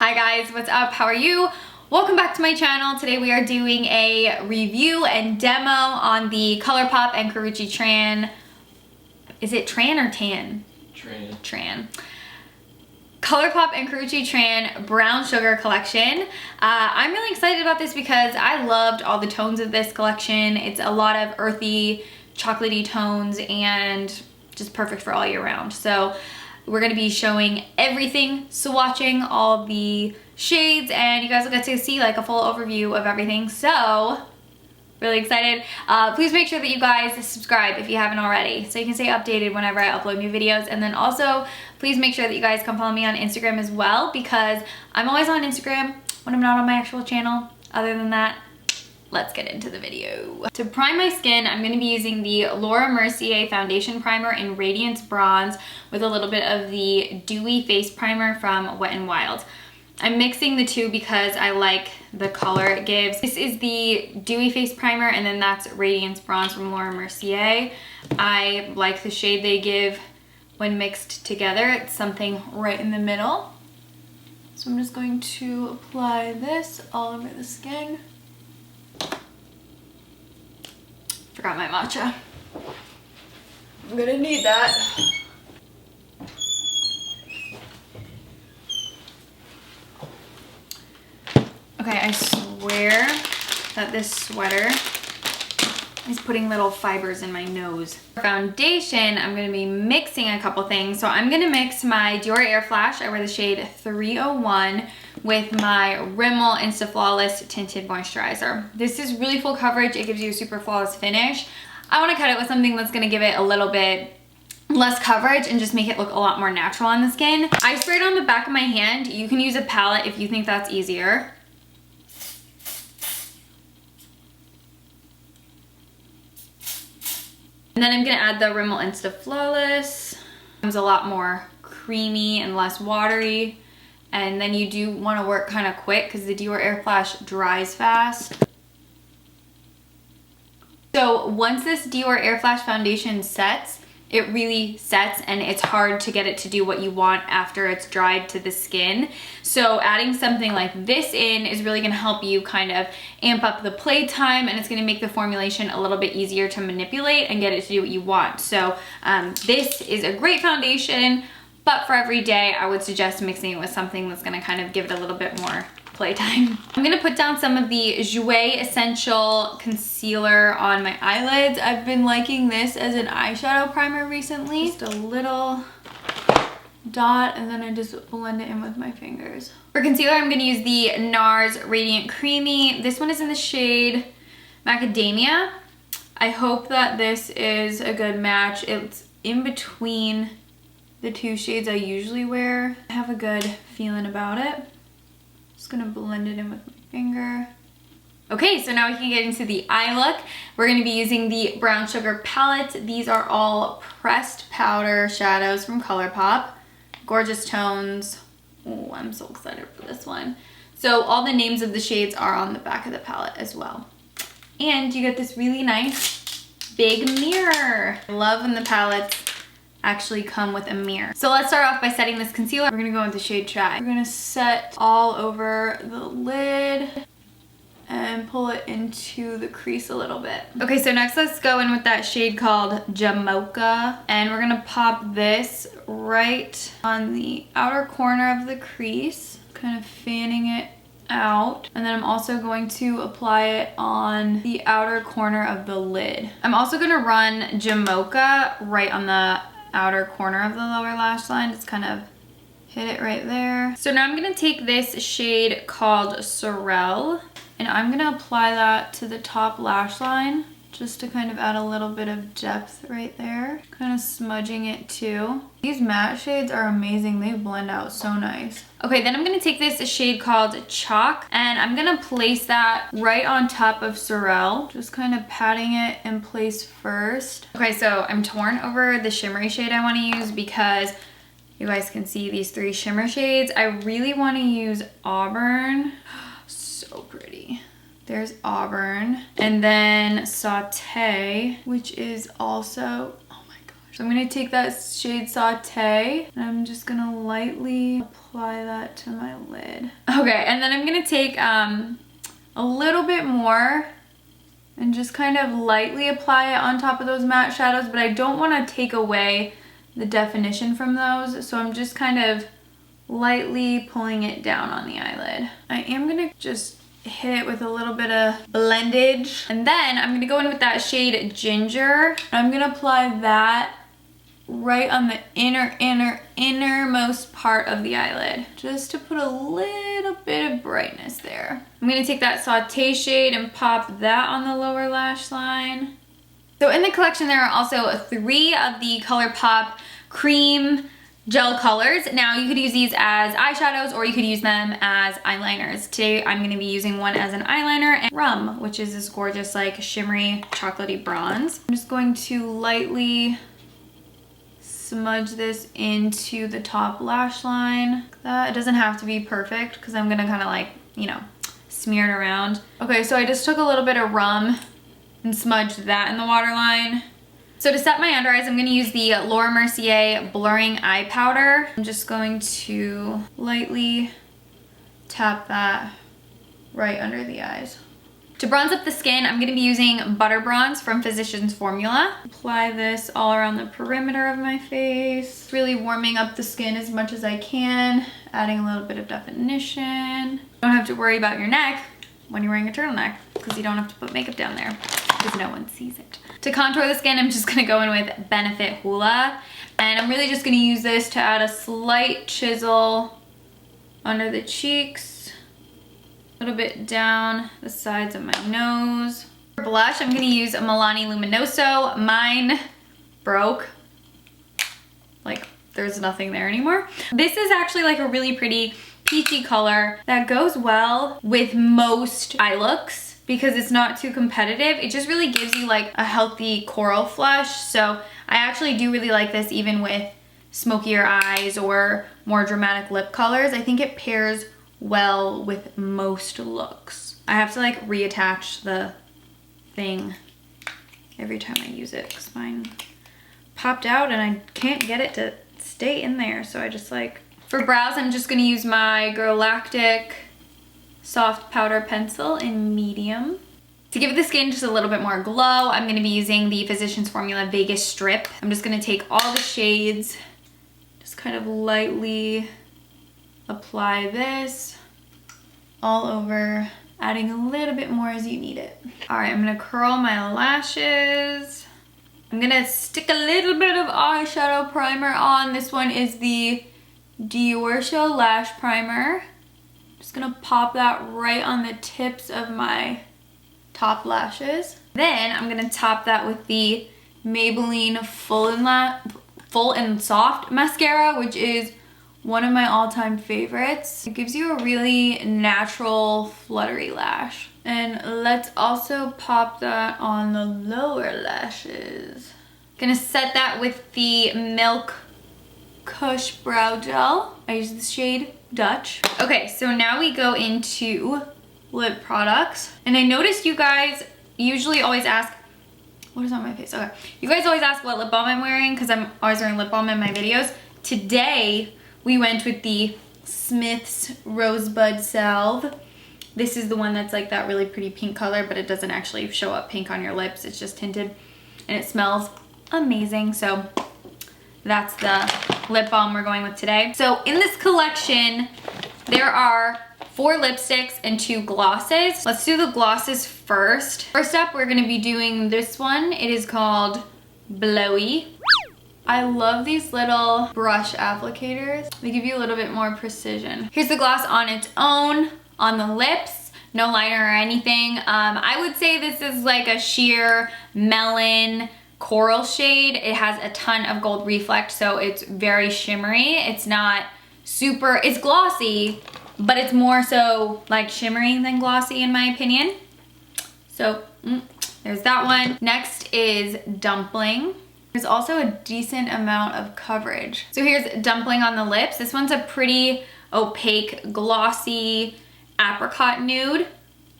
Hi guys, what's up? How are you? Welcome back to my channel. Today we are doing a review and demo on the Colourpop and Karrueche Tran. Is it Tran or Tan? Tran. Colourpop and Karrueche Tran Brown Sugar collection. I'm really excited about this because I loved all the tones of this collection. It's a lot of earthy, chocolatey tones and just perfect for all year round. So we're going to be showing everything, swatching all the shades, and you guys will get to see like a full overview of everything. So really excited. Please make sure that you guys subscribe if you haven't already, so you can stay updated whenever I upload new videos. And then also please make sure that you guys come follow me on Instagram as well, because I'm always on Instagram when I'm not on my actual channel. Other than that, let's get into the video. To prime my skin, I'm going to be using the Laura Mercier Foundation Primer in Radiance Bronze with a little bit of the Dewy Face Primer from Wet n Wild. I'm mixing the two because I like the color it gives. This is the Dewy Face Primer, and then that's Radiance Bronze from Laura Mercier. I like the shade they give when mixed together. It's something right in the middle. So I'm just going to apply this all over the skin. Forgot my matcha. I'm gonna need that. Okay, I swear that this sweater is putting little fibers in my nose. For foundation, I'm gonna be mixing a couple things. So I'm gonna mix my Dior Air Flash, I wear the shade 301, with my Rimmel Insta Flawless Tinted Moisturizer. This is really full coverage. It gives you a super flawless finish. I wanna cut it with something that's gonna give it a little bit less coverage and just make it look a lot more natural on the skin. I sprayed on the back of my hand. You can use a palette if you think that's easier. And then I'm gonna add the Rimmel Insta Flawless. It's a lot more creamy and less watery. And then you do wanna work kind of quick because the Dior Air Flash dries fast. So once this Dior Air Flash foundation sets, it really sets, and it's hard to get it to do what you want after it's dried to the skin. So adding something like this in is really gonna help you kind of amp up the play time, and it's gonna make the formulation a little bit easier to manipulate and get it to do what you want. So this is a great foundation, but for every day, I would suggest mixing it with something that's gonna kind of give it a little bit more playtime. I'm gonna put down some of the Jouer Essential Concealer on my eyelids. I've been liking this as an eyeshadow primer recently. Just a little dot, and then I just blend it in with my fingers. For concealer, I'm gonna use the NARS Radiant Creamy. This one is in the shade Macadamia. I hope that this is a good match. It's in between the two shades I usually wear. I have a good feeling about it. Just gonna blend it in with my finger. Okay, so now we can get into the eye look. We're gonna be using the Brown Sugar palette. These are all pressed powder shadows from Colourpop. Gorgeous tones. Oh, I'm so excited for this one. So all the names of the shades are on the back of the palette as well. And you get this really nice big mirror. I love when the palettes actually come with a mirror. So let's start off by setting this concealer. We're gonna go with the shade Try. We're gonna set all over the lid and pull it into the crease a little bit. Okay, so next let's go in with that shade called Jamocha, and we're gonna pop this right on the outer corner of the crease, kind of fanning it out. And then I'm also going to apply it on the outer corner of the lid. I'm also gonna run Jamocha right on the outer corner of the lower lash line. Just kind of hit it right there. So now I'm gonna take this shade called Sorrel, and I'm gonna apply that to the top lash line just to kind of add a little bit of depth right there. Kind of smudging it too. These matte shades are amazing. They blend out so nice. Okay, then I'm gonna take this shade called Chalk, and I'm gonna place that right on top of Sorrel. Just kind of patting it in place first. Okay, so I'm torn over the shimmery shade I wanna use because you guys can see these three shimmer shades. I really wanna use Auburn. So pretty. There's Auburn. And then Sauté, which is also, oh my gosh, So I'm gonna take that shade Saute and I'm just gonna lightly apply that to my lid. Okay, and then I'm gonna take a little bit more and just kind of lightly apply it on top of those matte shadows, but I don't wanna take away the definition from those. So I'm just kind of lightly pulling it down on the eyelid. I am gonna just hit it with a little bit of blendage. And then I'm gonna go in with that shade Ginger. I'm gonna apply that right on the innermost part of the eyelid, just to put a little bit of brightness there. I'm gonna take that Saute shade and pop that on the lower lash line. So in the collection, there are also 3 of the Colourpop cream gel colors. Now you could use these as eyeshadows or you could use them as eyeliners. Today I'm going to be using one as an eyeliner, and Rum, which is this gorgeous like shimmery chocolatey bronze. I'm just going to lightly smudge this into the top lash line. It doesn't have to be perfect because I'm going to kind of like, you know, smear it around. Okay, so I just took a little bit of Rum and smudged that in the waterline. So to set my under eyes, I'm going to use the Laura Mercier Blurring Eye Powder. I'm just going to lightly tap that right under the eyes. To bronze up the skin, I'm going to be using Butter Bronze from Physicians Formula. Apply this all around the perimeter of my face. Really warming up the skin as much as I can, adding a little bit of definition. Don't have to worry about your neck when you're wearing a turtleneck because you don't have to put makeup down there because no one sees it. To contour the skin, I'm just gonna go in with Benefit Hoola, and I'm really just gonna use this to add a slight chisel under the cheeks, a little bit down the sides of my nose. For blush, I'm gonna use a Milani Luminoso. Mine broke. Like, there's nothing there anymore. This is actually like a really pretty peachy color that goes well with most eye looks because it's not too competitive. It just really gives you like a healthy coral flush. So I actually do really like this even with smokier eyes or more dramatic lip colors. I think it pairs well with most looks. I have to like reattach the thing every time I use it because mine popped out and I can't get it to stay in there. So I just like, for brows, I'm just gonna use my Galactic Soft Powder Pencil in medium. To give the skin just a little bit more glow, I'm gonna be using the Physicians Formula Vegas Strip. I'm just gonna take all the shades, just kind of lightly apply this all over, adding a little bit more as you need it. All right, I'm gonna curl my lashes. I'm gonna stick a little bit of eyeshadow primer on. This one is the Karrueche Lash Primer. Just gonna pop that right on the tips of my top lashes. Then I'm gonna top that with the Maybelline Full and Soft Mascara, which is one of my all-time favorites. It gives you a really natural, fluttery lash. And let's also pop that on the lower lashes. Gonna set that with the Milk Kush Brow Gel. I use the shade Dutch. Okay, so now we go into lip products. And I noticed you guys usually always ask, what is on my face? Okay. You guys always ask what lip balm I'm wearing because I'm always wearing lip balm in my videos. Today, we went with the Smith's Rosebud Salve. This is the one that's like that really pretty pink color, but it doesn't actually show up pink on your lips. It's just tinted and it smells amazing. So that's the lip balm we're going with today. So in this collection, there are 4 lipsticks and 2 glosses. Let's do the glosses first. First up, we're gonna be doing this one. It is called Blowy. I love these little brush applicators. They give you a little bit more precision. Here's the gloss on its own, on the lips, no liner or anything. I would say this is like a sheer melon coral shade. It has a ton of gold reflect, so it's very shimmery. It's not super, it's glossy, but it's more so like shimmering than glossy in my opinion. So there's that one. Next is Dumpling. There's also a decent amount of coverage. So here's Dumpling on the lips. This one's a pretty opaque, glossy apricot nude.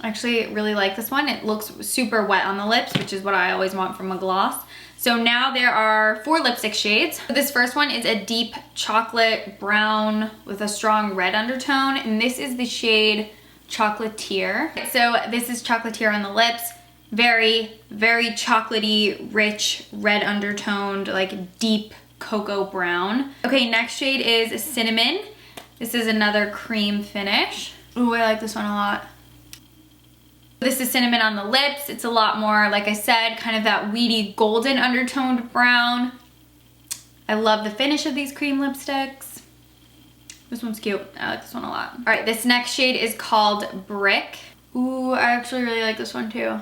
I actually really like this one. It looks super wet on the lips, which is what I always want from a gloss. So now there are 4 lipstick shades. This first one is a deep chocolate brown with a strong red undertone, and this is the shade Chocolatier. So this is Chocolatier on the lips. Very, very chocolatey, rich, red undertoned, like deep cocoa brown. Okay, next shade is Cinnamon. This is another cream finish. Ooh, I like this one a lot. This is Cinnamon on the lips. It's a lot more, like I said, kind of that weedy golden undertoned brown. I love the finish of these cream lipsticks. This one's cute. I like this one a lot. All right, this next shade is called Brick. Ooh, I actually really like this one too.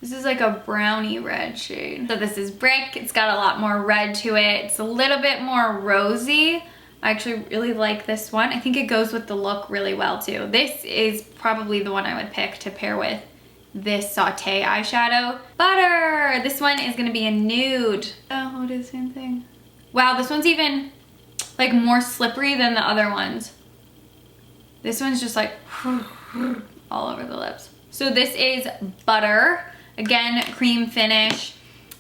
This is like a brownie red shade. So this is Brick. It's got a lot more red to it. It's a little bit more rosy. I actually really like this one. I think it goes with the look really well too. This is probably the one I would pick to pair with this Saute eyeshadow. Butter! This one is gonna be a nude. Oh, it is the same thing. Wow, this one's even like more slippery than the other ones. This one's just like all over the lips. So this is Butter. Again, cream finish.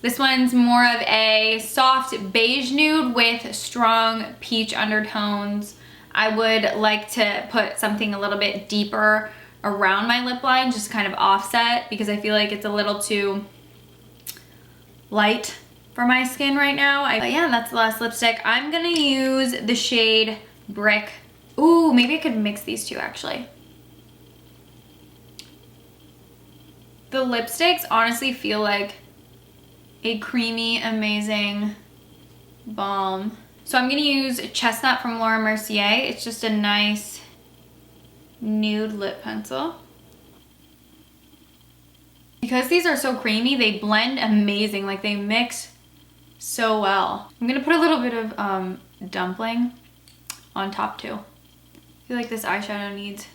This one's more of a soft beige nude with strong peach undertones. I would like to put something a little bit deeper around my lip line, just kind of offset, because I feel like it's a little too light for my skin right now. But yeah, that's the last lipstick. I'm gonna use the shade Brick. Ooh, maybe I could mix these two actually. The lipsticks honestly feel like a creamy, amazing balm. So I'm gonna use Chestnut from Laura Mercier. It's just a nice nude lip pencil. Because these are so creamy, they blend amazing. Like they mix so well. I'm gonna put a little bit of dumpling on top too. I feel like this eyeshadow needs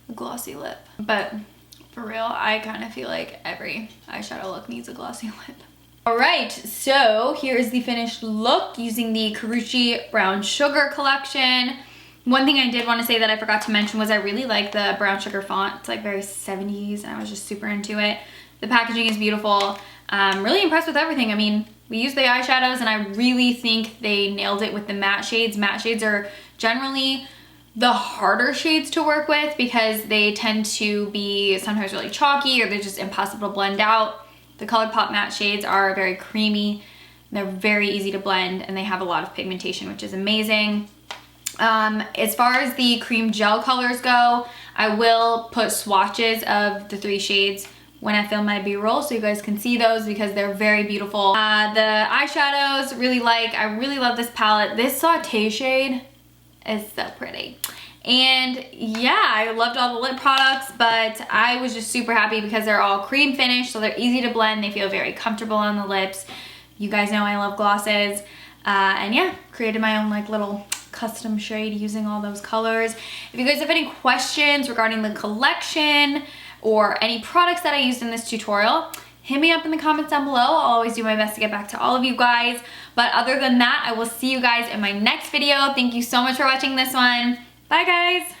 a glossy lip. But for real, I kind of feel like every eyeshadow look needs a glossy lip. Alright, so here's the finished look using the Karrueche Brown Sugar collection. One thing I did want to say that I forgot to mention was I really like the brown sugar font. It's like very 70s and I was just super into it. The packaging is beautiful. I'm really impressed with everything. I mean, we used the eyeshadows and I really think they nailed it with the matte shades. Matte shades are generally the harder shades to work with because they tend to be sometimes really chalky or they're just impossible to blend out. The Colourpop matte shades are very creamy. They're very easy to blend and they have a lot of pigmentation, which is amazing. As far as the cream gel colors go, I will put swatches of the 3 shades when I film my B-roll so you guys can see those because they're very beautiful. The eyeshadows, I really love this palette. This Saute shade is so pretty. And yeah, I loved all the lip products, but I was just super happy because they're all cream finish, so they're easy to blend. They feel very comfortable on the lips. You guys know I love glosses. And yeah, created my own like little custom shade using all those colors. If you guys have any questions regarding the collection or any products that I used in this tutorial, hit me up in the comments down below. I'll always do my best to get back to all of you guys. But other than that, I will see you guys in my next video. Thank you so much for watching this one. Bye guys.